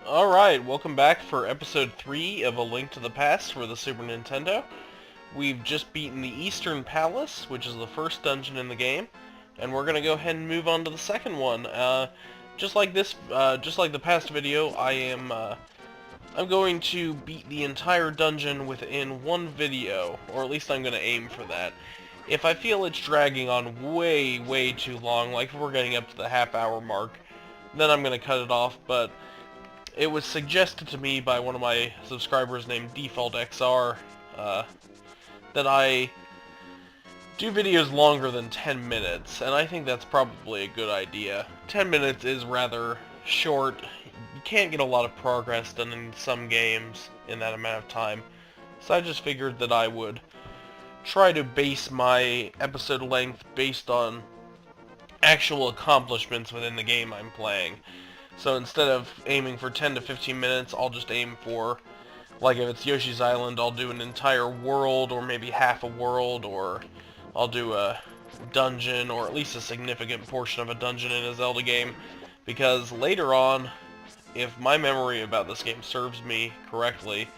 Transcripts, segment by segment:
Alright, welcome back for episode 3 of A Link to the Past for the Super Nintendo. We've just beaten the Eastern Palace, which is the first dungeon in the game, and we're gonna go ahead and move on to the second one. Just like the past video, I'm going to beat the entire dungeon within one video, or at least I'm gonna aim for that. If I feel it's dragging on way too long, like if we're getting up to the half-hour mark, then I'm gonna cut it off, but it was suggested to me by one of my subscribers named DefaultXR that I do videos longer than 10 minutes, and I think that's probably a good idea. 10 minutes is rather short. You can't get a lot of progress done in some games in that amount of time, so I just figured that I would try to base my episode length based on actual accomplishments within the game I'm playing. So instead of aiming for 10 to 15 minutes, I'll just aim for, like if it's Yoshi's Island, I'll do an entire world, or maybe half a world, or I'll do a dungeon, or at least a significant portion of a dungeon in a Zelda game, because later on, if my memory about this game serves me correctly,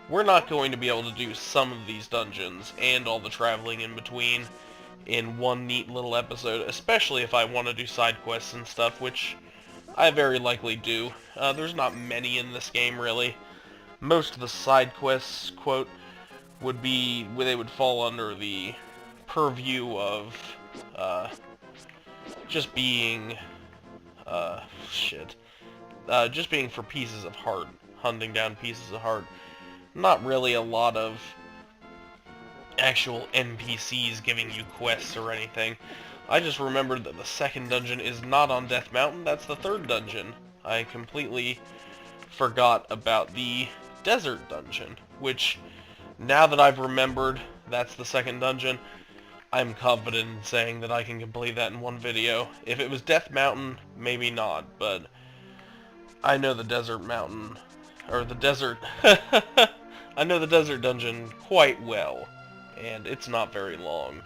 we're not going to be able to do some of these dungeons, and all the traveling in between, in one neat little episode, especially if I want to do side quests and stuff, which I very likely do. There's not many in this game, really. Most of the side quests, quote, they would fall under the purview of, just being, just being for pieces of heart, hunting down pieces of heart. Not really a lot of actual NPCs giving you quests or anything. I just remembered that the second dungeon is not on Death Mountain, that's the third dungeon. I completely forgot about the desert dungeon, which, now that I've remembered that's the second dungeon, I'm confident in saying that I can complete that in one video. If it was Death Mountain, maybe not, but I know the desert mountain, or the desert, I know the desert dungeon quite well, and it's not very long.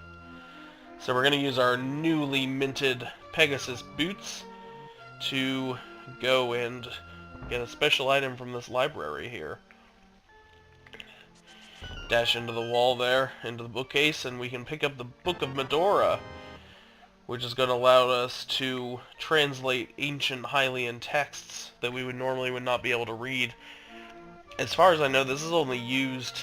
So we're going to use our newly minted Pegasus boots to go and get a special item from this library here. Dash into the wall there, into the bookcase, and we can pick up the Book of Medora, which is going to allow us to translate ancient Hylian texts that we would not be able to read. As far as I know, this is only used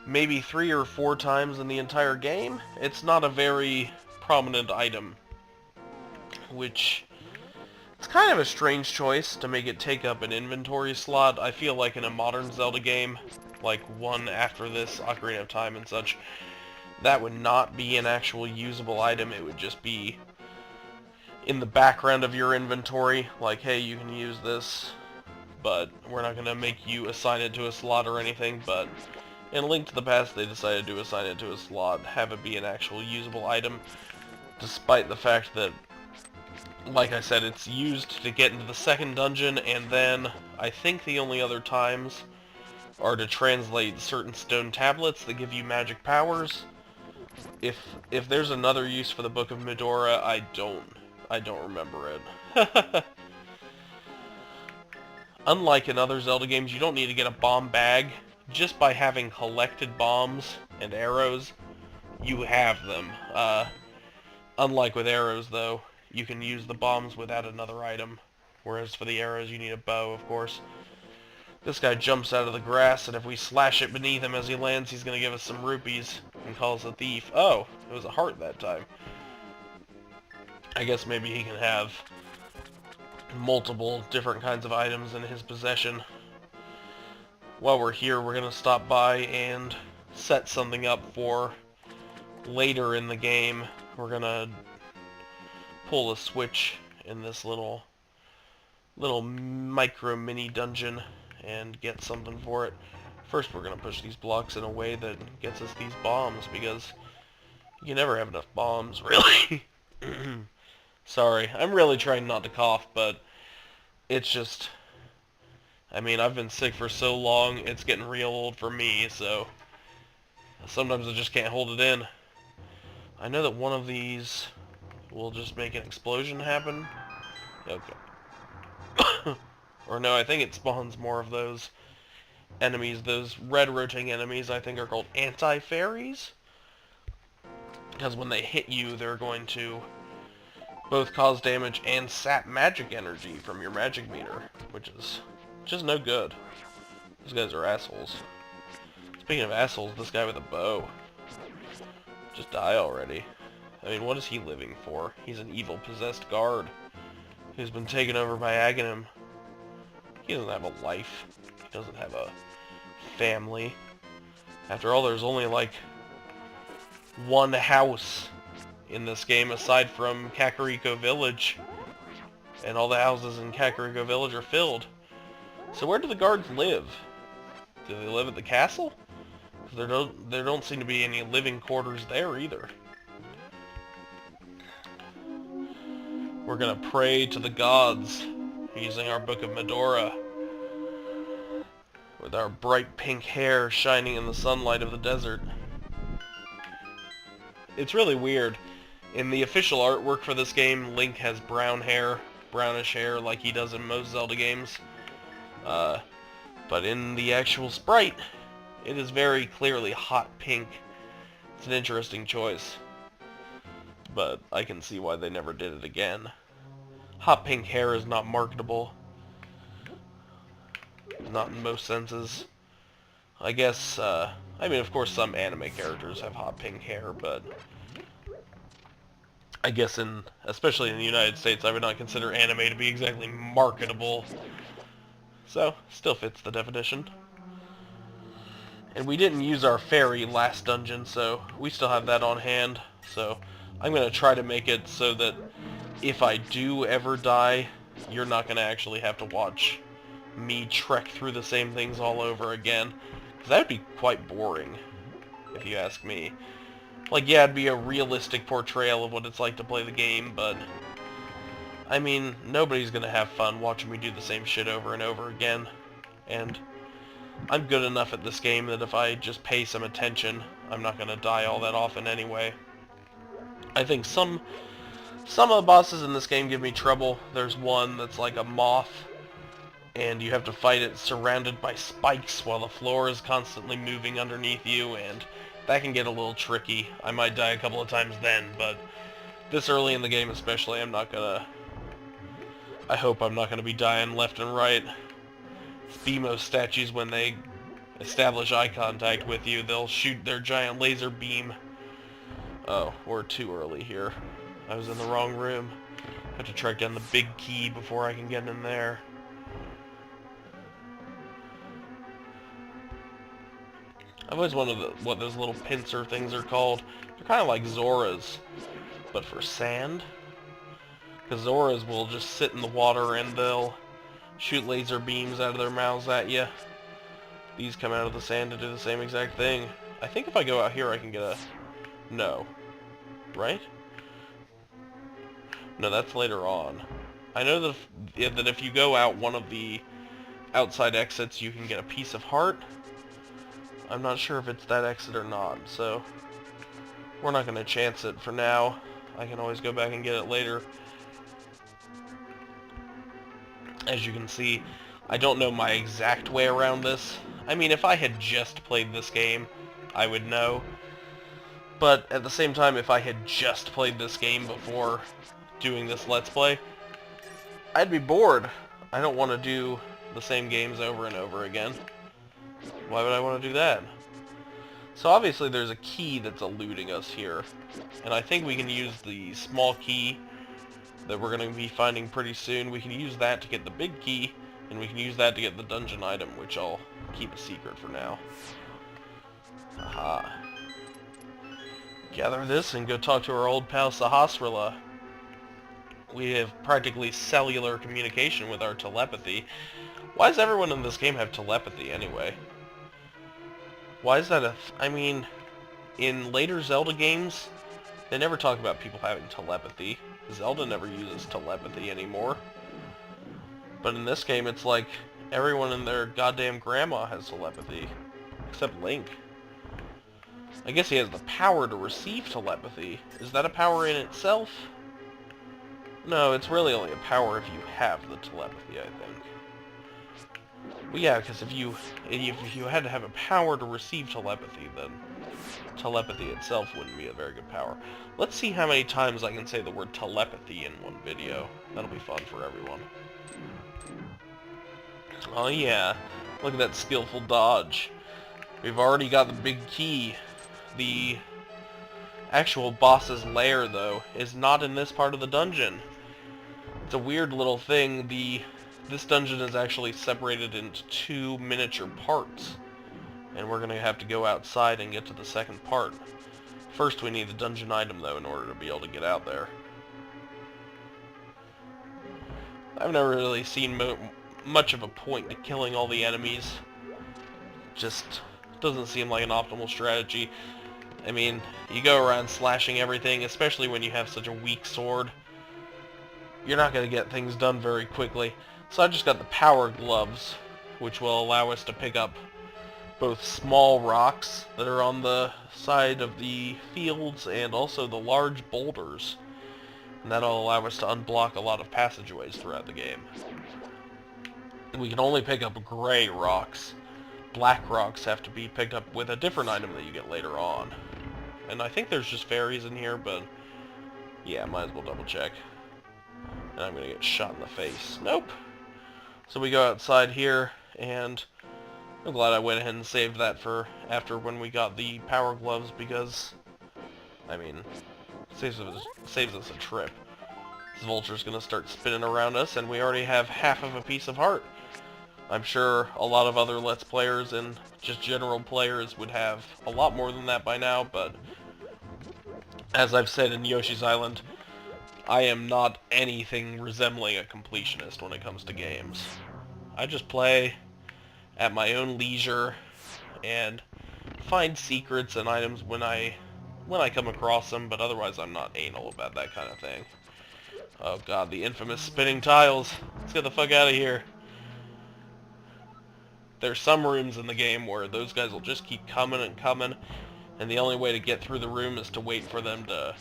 maybe 3 or 4 times in the entire game. It's not a very prominent item, which it's kind of a strange choice to make it take up an inventory slot. I feel like in a modern Zelda game, like one after this, Ocarina of Time and such, that would not be an actual usable item. It would just be in the background of your inventory, like, hey, you can use this, but we're not going to make you assign it to a slot or anything. But in A Link to the Past, they decided to assign it to a slot, have it be an actual usable item, despite the fact that, like I said, it's used to get into the second dungeon, and then I think the only other times are to translate certain stone tablets that give you magic powers. If there's another use for the Book of Medora, I don't remember it. Unlike in other Zelda games, you don't need to get a bomb bag. Just by having collected bombs and arrows, you have them. Unlike with arrows, though, you can use the bombs without another item, whereas for the arrows you need a bow, of course. This guy jumps out of the grass, and if we slash it beneath him as he lands, he's going to give us some rupees and call us a thief. Oh, it was a heart that time. I guess maybe he can have multiple different kinds of items in his possession. While we're here, we're going to stop by and set something up for later in the game. We're going to pull a switch in this little micro mini dungeon and get something for it. First, we're going to push these blocks in a way that gets us these bombs, because you can never have enough bombs, really. Sorry, I'm really trying not to cough, but it's just, I mean, I've been sick for so long, it's getting real old for me, so sometimes I just can't hold it in. I know that one of these will just make an explosion happen. Okay. Or no, I think it spawns more of those enemies. Those red rotating enemies I think are called anti-fairies. Because when they hit you, they're going to both cause damage and sap magic energy from your magic meter, which is just no good. These guys are assholes. Speaking of assholes, this guy with a bow. Just die already. I mean, what is he living for? He's an evil possessed guard who's been taken over by Aghanim. He doesn't have a life. He doesn't have a family. After all, there's only like one house in this game aside from Kakariko Village. And all the houses in Kakariko Village are filled. So where do the guards live? Do they live at the castle? There don't seem to be any living quarters there either. We're gonna pray to the gods using our Book of Medora with our bright pink hair shining in the sunlight of the desert. It's really weird. In the official artwork for this game, Link has brown hair, brownish hair like he does in most Zelda games. But in the actual sprite, it is very clearly hot pink. It's an interesting choice. But I can see why they never did it again. Hot pink hair is not marketable. Not in most senses. I guess, I mean, of course some anime characters have hot pink hair, but I guess especially in the United States, I would not consider anime to be exactly marketable. So, still fits the definition. And we didn't use our fairy last dungeon, so we still have that on hand. So, I'm going to try to make it so that if I do ever die, you're not going to actually have to watch me trek through the same things all over again. Because that would be quite boring, if you ask me. Like, yeah, it'd be a realistic portrayal of what it's like to play the game, but I mean, nobody's gonna have fun watching me do the same shit over and over again. And I'm good enough at this game that if I just pay some attention, I'm not gonna die all that often anyway. I think some of the bosses in this game give me trouble. There's one that's like a moth, and you have to fight it surrounded by spikes while the floor is constantly moving underneath you, and that can get a little tricky. I might die a couple of times then, but this early in the game especially, I hope I'm not gonna be dying left and right. BMO statues, when they establish eye contact with you, they'll shoot their giant laser beam. Oh, we're too early here. I was in the wrong room. I have to track down the big key before I can get in there. I've always wondered what those little pincer things are called. They're kind of like Zoras, but for sand. Because Zoras will just sit in the water and they'll shoot laser beams out of their mouths at you. These come out of the sand to do the same exact thing. I think if I go out here I can get a... No. Right? No, that's later on. I know that if you go out one of the outside exits you can get a piece of heart. I'm not sure if it's that exit or not, so we're not going to chance it for now. I can always go back and get it later. As you can see, I don't know my exact way around this. I mean, if I had just played this game, I would know. But at the same time, if I had just played this game before doing this Let's Play, I'd be bored. I don't want to do the same games over and over again. Why would I want to do that? So obviously there's a key that's eluding us here. And I think we can use the small key that we're going to be finding pretty soon. We can use that to get the big key, and we can use that to get the dungeon item, which I'll keep a secret for now. Aha. Gather this and go talk to our old pal Sahasrara. We have practically cellular communication with our telepathy. Why does everyone in this game have telepathy anyway? Why is that I mean, in later Zelda games, they never talk about people having telepathy. Zelda never uses telepathy anymore. But in this game, it's like everyone and their goddamn grandma has telepathy. Except Link. I guess he has the power to receive telepathy. Is that a power in itself? No, it's really only a power if you have the telepathy, I think. Well, yeah, because if you had to have a power to receive telepathy, then telepathy itself wouldn't be a very good power. Let's see how many times I can say the word telepathy in one video. That'll be fun for everyone. Oh yeah, look at that skillful dodge. We've already got the big key. The actual boss's lair, though, is not in this part of the dungeon. It's a weird little thing. This dungeon is actually separated into two miniature parts, and we're going to have to go outside and get to the second part. First, we need the dungeon item, though, in order to be able to get out there. I've never really seen much of a point to killing all the enemies. Just doesn't seem like an optimal strategy. I mean, you go around slashing everything, especially when you have such a weak sword. You're not going to get things done very quickly. So I just got the power gloves, which will allow us to pick up both small rocks that are on the side of the fields and also the large boulders. And that'll allow us to unblock a lot of passageways throughout the game. We can only pick up gray rocks. Black rocks have to be picked up with a different item that you get later on. And I think there's just fairies in here, but yeah, might as well double check. And I'm gonna get shot in the face. Nope. So we go outside here, and I'm glad I went ahead and saved that for after when we got the power gloves, because, I mean, saves us a trip. This vulture's gonna start spinning around us, and we already have half of a piece of heart. I'm sure a lot of other Let's Players and just general players would have a lot more than that by now, but as I've said in Yoshi's Island, I am not anything resembling a completionist when it comes to games. I just play at my own leisure and find secrets and items when I come across them, but otherwise I'm not anal about that kind of thing. Oh god, the infamous spinning tiles. Let's get the fuck out of here. There's some rooms in the game where those guys will just keep coming and coming, and the only way to get through the room is to wait for them to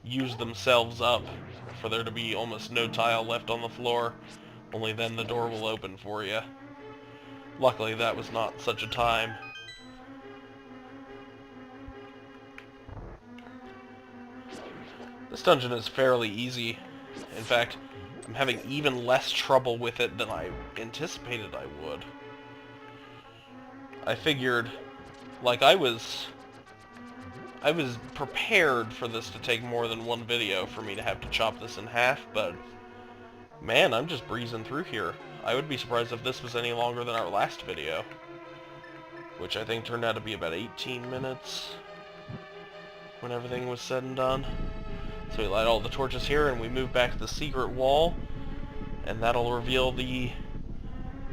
use themselves up, for there to be almost no tile left on the floor. Only then the door will open for you. Luckily that was not such a time. This dungeon is fairly easy. In fact, I'm having even less trouble with it than I anticipated I would. I figured, like, I was prepared for this to take more than one video for me to have to chop this in half, but man, I'm just breezing through here. I would be surprised if this was any longer than our last video, which I think turned out to be about 18 minutes when everything was said and done. So we light all the torches here, and we move back to the secret wall, and that'll reveal the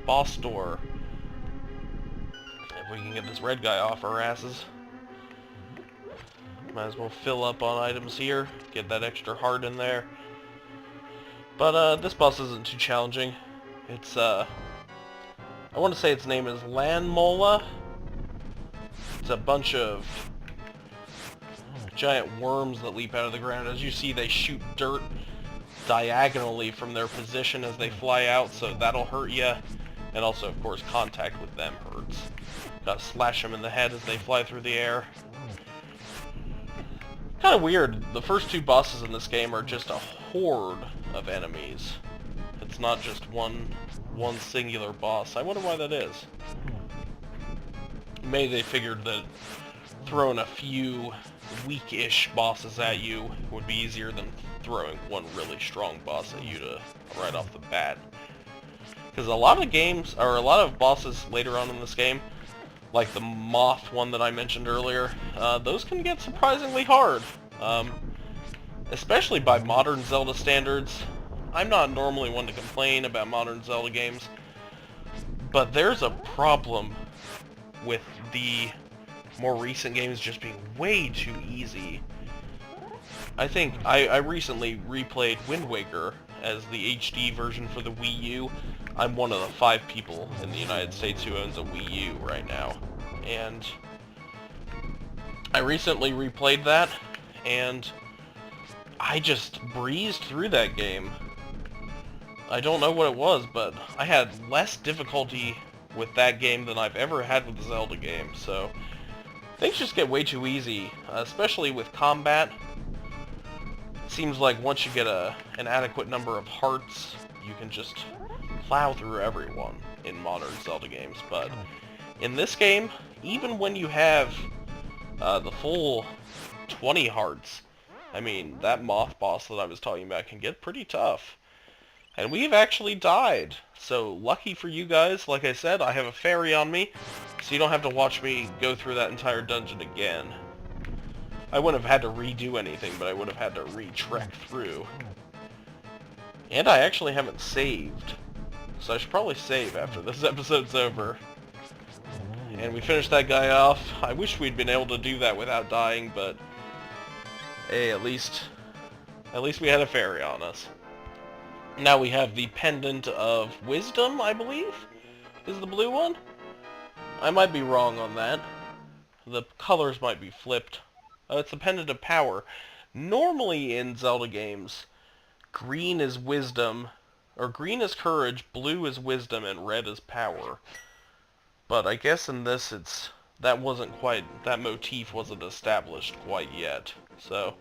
boss door. If we can get this red guy off our asses. Might as well fill up on items here, get that extra heart in there. But this boss isn't too challenging. It's I want to say its name is Lanmola. It's a bunch of giant worms that leap out of the ground. As you see, they shoot dirt diagonally from their position as they fly out, so that'll hurt you. And also, of course, contact with them hurts. Gotta slash them in the head as they fly through the air. Kind of weird. The first two bosses in this game are just a horde of enemies. It's not just one singular boss. I wonder why that is. Maybe they figured that throwing a few weak-ish bosses at you would be easier than throwing one really strong boss at you right off the bat. Because a lot of games, or a lot of bosses later on in this game, like the moth one that I mentioned earlier, those can get surprisingly hard. Especially by modern Zelda standards. I'm not normally one to complain about modern Zelda games, but there's a problem with the more recent games just being way too easy. I think I recently replayed Wind Waker as the HD version for the Wii U. I'm one of the 5 people in the United States who owns a Wii U right now, and I recently replayed that, and I just breezed through that game. I don't know what it was, but I had less difficulty with that game than I've ever had with the Zelda game, so things just get way too easy, especially with combat. It seems like once you get an adequate number of hearts, you can just plow through everyone in modern Zelda games, but in this game, even when you have the full 20 hearts, I mean, that moth boss that I was talking about can get pretty tough. And we've actually died. So, lucky for you guys, like I said, I have a fairy on me, so you don't have to watch me go through that entire dungeon again. I wouldn't have had to redo anything, but I would have had to re-trek through. And I actually haven't saved. So I should probably save after this episode's over. And we finished that guy off. I wish we'd been able to do that without dying, but hey, at least we had a fairy on us. Now we have the Pendant of Wisdom, I believe, is the blue one? I might be wrong on that. The colors might be flipped. It's the Pendant of Power. Normally in Zelda games, green is Wisdom, or green is Courage, blue is Wisdom, and red is Power. But I guess in this that motif wasn't established quite yet. So,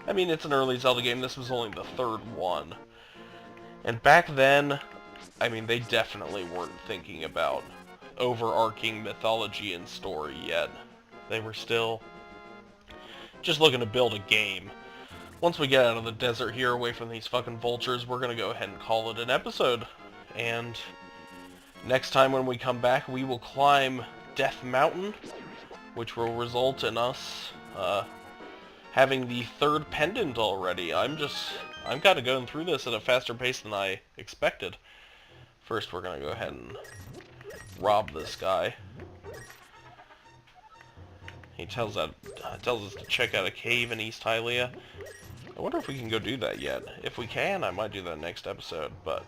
I mean, it's an early Zelda game. This was only the third one. And back then, I mean, they definitely weren't thinking about overarching mythology and story yet. They were still just looking to build a game. Once we get out of the desert here, away from these fucking vultures, we're gonna go ahead and call it an episode. And next time when we come back, we will climb Death Mountain, which will result in us having the third pendant already. I'm kind of going through this at a faster pace than I expected. First, we're going to go ahead and rob this guy. He tells us to check out a cave in East Hylia. I wonder if we can go do that yet. If we can, I might do that next episode, but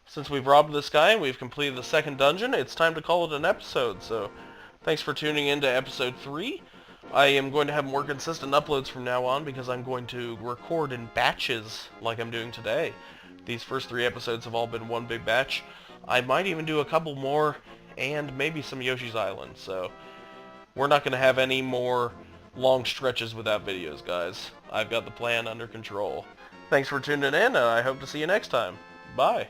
since we've robbed this guy and we've completed the second dungeon, it's time to call it an episode. So, thanks for tuning in to episode 3. I am going to have more consistent uploads from now on because I'm going to record in batches like I'm doing today. These first 3 episodes have all been one big batch. I might even do a couple more and maybe some Yoshi's Island, so we're not going to have any more long stretches without videos, guys. I've got the plan under control. Thanks for tuning in, and I hope to see you next time. Bye.